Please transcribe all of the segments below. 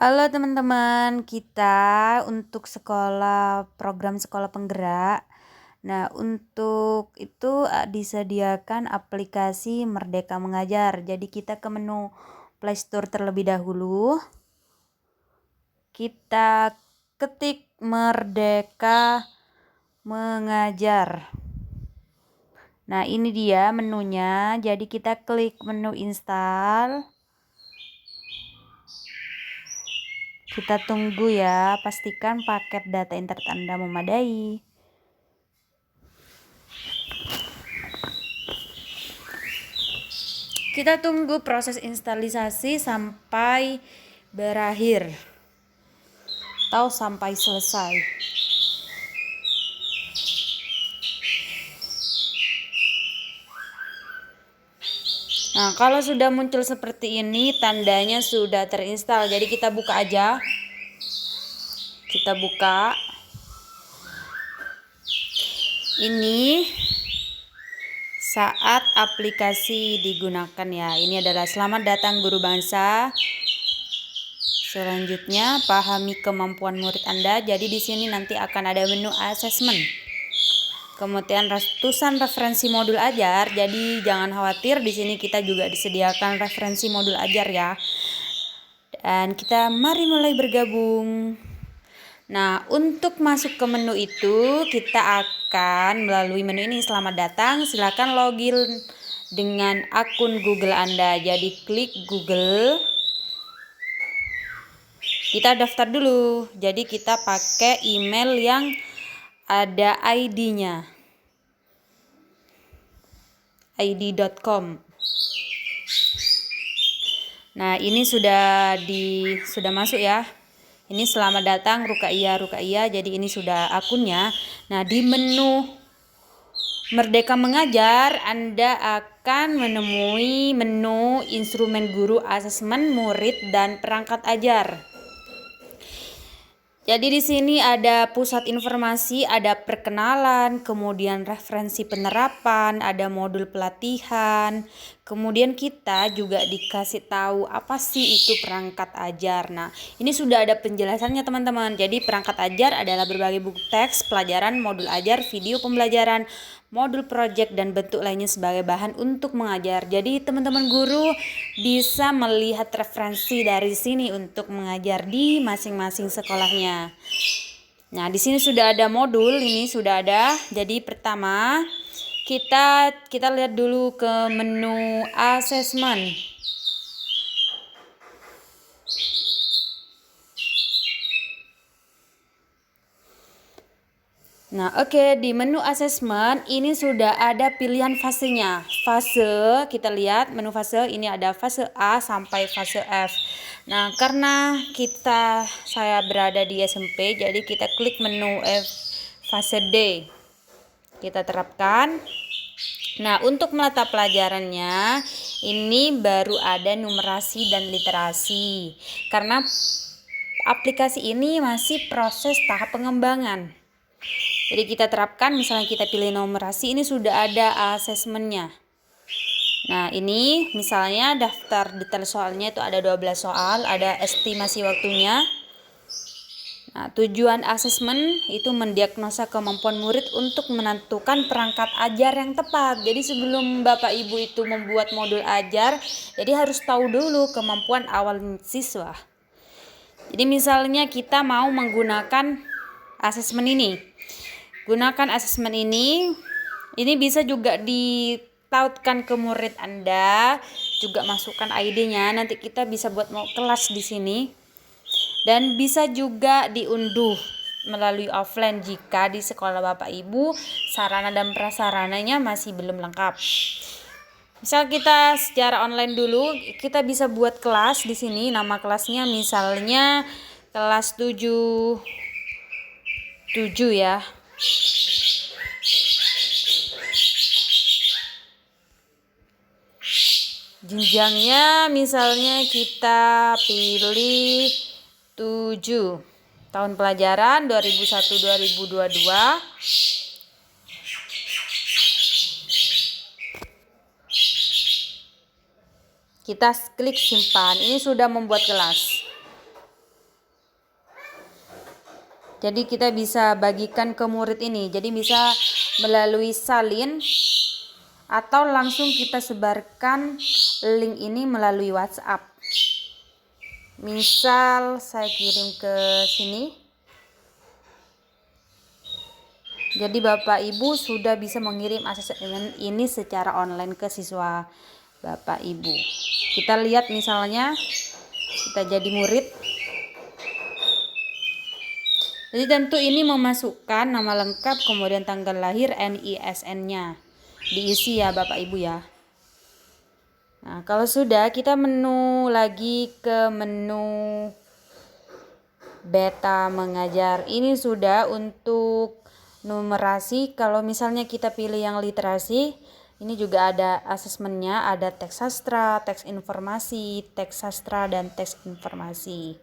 Halo teman-teman, kita untuk program sekolah penggerak. Nah, untuk itu disediakan aplikasi Merdeka Mengajar. Jadi kita ke menu Play Store terlebih dahulu. Kita ketik Merdeka Mengajar. Nah, ini dia menunya. Jadi kita klik menu install. Kita tunggu ya, pastikan paket data internet Anda memadai. Kita tunggu proses instalisasi sampai berakhir atau sampai selesai. Nah, kalau sudah muncul seperti ini, tandanya sudah terinstall. Jadi kita buka aja. Kita buka. Ini saat aplikasi digunakan ya. Ini adalah selamat datang guru bangsa. Selanjutnya, pahami kemampuan murid Anda. Jadi di sini nanti akan ada menu assessment. Kemudian ratusan referensi modul ajar. Jadi jangan khawatir, di sini kita juga disediakan referensi modul ajar ya. Dan kita mari mulai bergabung. Nah, untuk masuk ke menu itu kita akan melalui menu ini. Selamat datang, silakan login dengan akun Google Anda. Jadi klik Google. Kita daftar dulu. Jadi kita pakai email yang ada ID-nya. id.com. Nah, ini sudah masuk ya. Ini selamat datang Rukaiyah. Jadi ini sudah akunnya. Nah, di menu Merdeka Mengajar Anda akan menemui menu instrumen guru, asesmen murid dan perangkat ajar. Jadi di sini ada pusat informasi, ada perkenalan, kemudian referensi penerapan, ada modul pelatihan. Kemudian kita juga dikasih tahu apa sih itu perangkat ajar. Nah, ini sudah ada penjelasannya teman-teman. Jadi perangkat ajar adalah berbagai buku teks, pelajaran, modul ajar, video pembelajaran, modul project dan bentuk lainnya sebagai bahan untuk mengajar. Jadi teman-teman guru bisa melihat referensi dari sini untuk mengajar di masing-masing sekolahnya. Nah, di sini sudah ada modul, ini sudah ada. Jadi pertama kita lihat dulu ke menu assessment. Nah, oke, di menu assessment ini sudah ada pilihan fasenya. Fase, kita lihat menu fase ini ada fase A sampai fase F. Nah, karena saya berada di SMP, jadi kita klik menu F fase D. Kita terapkan. Nah, untuk mata pelajarannya ini baru ada numerasi dan literasi. Karena aplikasi ini masih proses tahap pengembangan. Jadi kita terapkan, misalnya kita pilih numerasi, ini sudah ada asesmennya. Nah, ini misalnya daftar detail soalnya itu ada 12 soal, ada estimasi waktunya. Nah, tujuan asesmen itu mendiagnosa kemampuan murid untuk menentukan perangkat ajar yang tepat. Jadi sebelum Bapak Ibu itu membuat modul ajar, jadi harus tahu dulu kemampuan awal siswa. Jadi misalnya kita mau menggunakan asesmen ini. Gunakan asesmen ini bisa juga ditautkan ke murid Anda, juga masukkan ID-nya. Nanti kita bisa buat mau kelas di sini. Dan bisa juga diunduh melalui offline jika di sekolah Bapak Ibu sarana dan prasarananya masih belum lengkap. Misal kita secara online dulu, kita bisa buat kelas di sini. Nama kelasnya misalnya kelas 7 ya. Jenjangnya misalnya kita pilih 7. Tahun pelajaran 2001-2022. Kita klik simpan. Ini sudah membuat kelas. Jadi kita bisa bagikan ke murid ini. Jadi bisa melalui salin atau langsung kita sebarkan link ini melalui WhatsApp. Misal saya kirim ke sini. Jadi Bapak Ibu sudah bisa mengirim asesmen ini secara online ke siswa Bapak Ibu. Kita lihat misalnya kita jadi murid. Jadi tentu ini memasukkan nama lengkap, kemudian tanggal lahir, NISN-nya. Diisi ya Bapak Ibu ya. Nah, kalau sudah kita lagi ke menu beta mengajar. Ini sudah untuk numerasi. Kalau misalnya kita pilih yang literasi, ini juga ada asesmennya, ada teks sastra, teks informasi, teks sastra, dan teks informasi.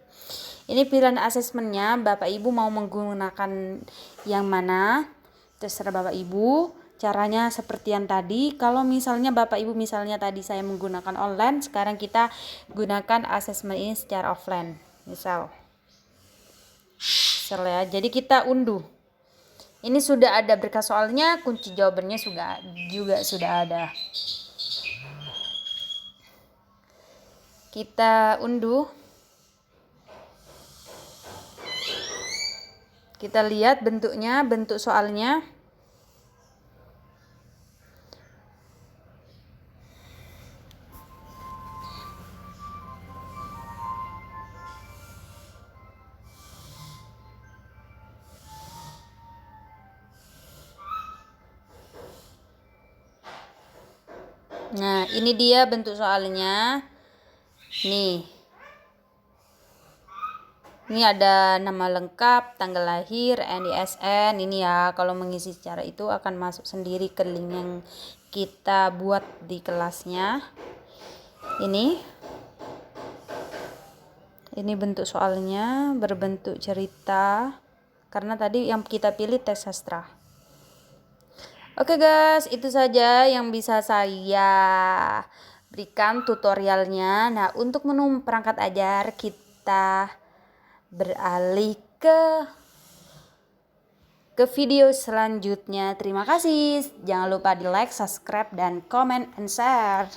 Ini pilihan asesmennya, Bapak Ibu mau menggunakan yang mana? Terserah Bapak Ibu. Caranya seperti yang tadi. Kalau misalnya Bapak Ibu misalnya tadi saya menggunakan online, sekarang kita gunakan asesmen ini secara offline. Misal ya. Jadi kita unduh. Ini sudah ada berkas soalnya, kunci jawabannya juga sudah ada. Kita unduh. Kita lihat bentuknya, bentuk soalnya. Nah, ini dia bentuk soalnya. Nih. Ini ada nama lengkap, tanggal lahir, NISN. Ini ya, kalau mengisi secara itu akan masuk sendiri ke link yang kita buat di kelasnya. Ini bentuk soalnya berbentuk cerita. Karena tadi yang kita pilih teks sastra. Oke guys, itu saja yang bisa saya berikan tutorialnya. Nah, untuk menu perangkat ajar kita beralih ke video selanjutnya. Terima kasih. Jangan lupa di like, subscribe, dan comment and share.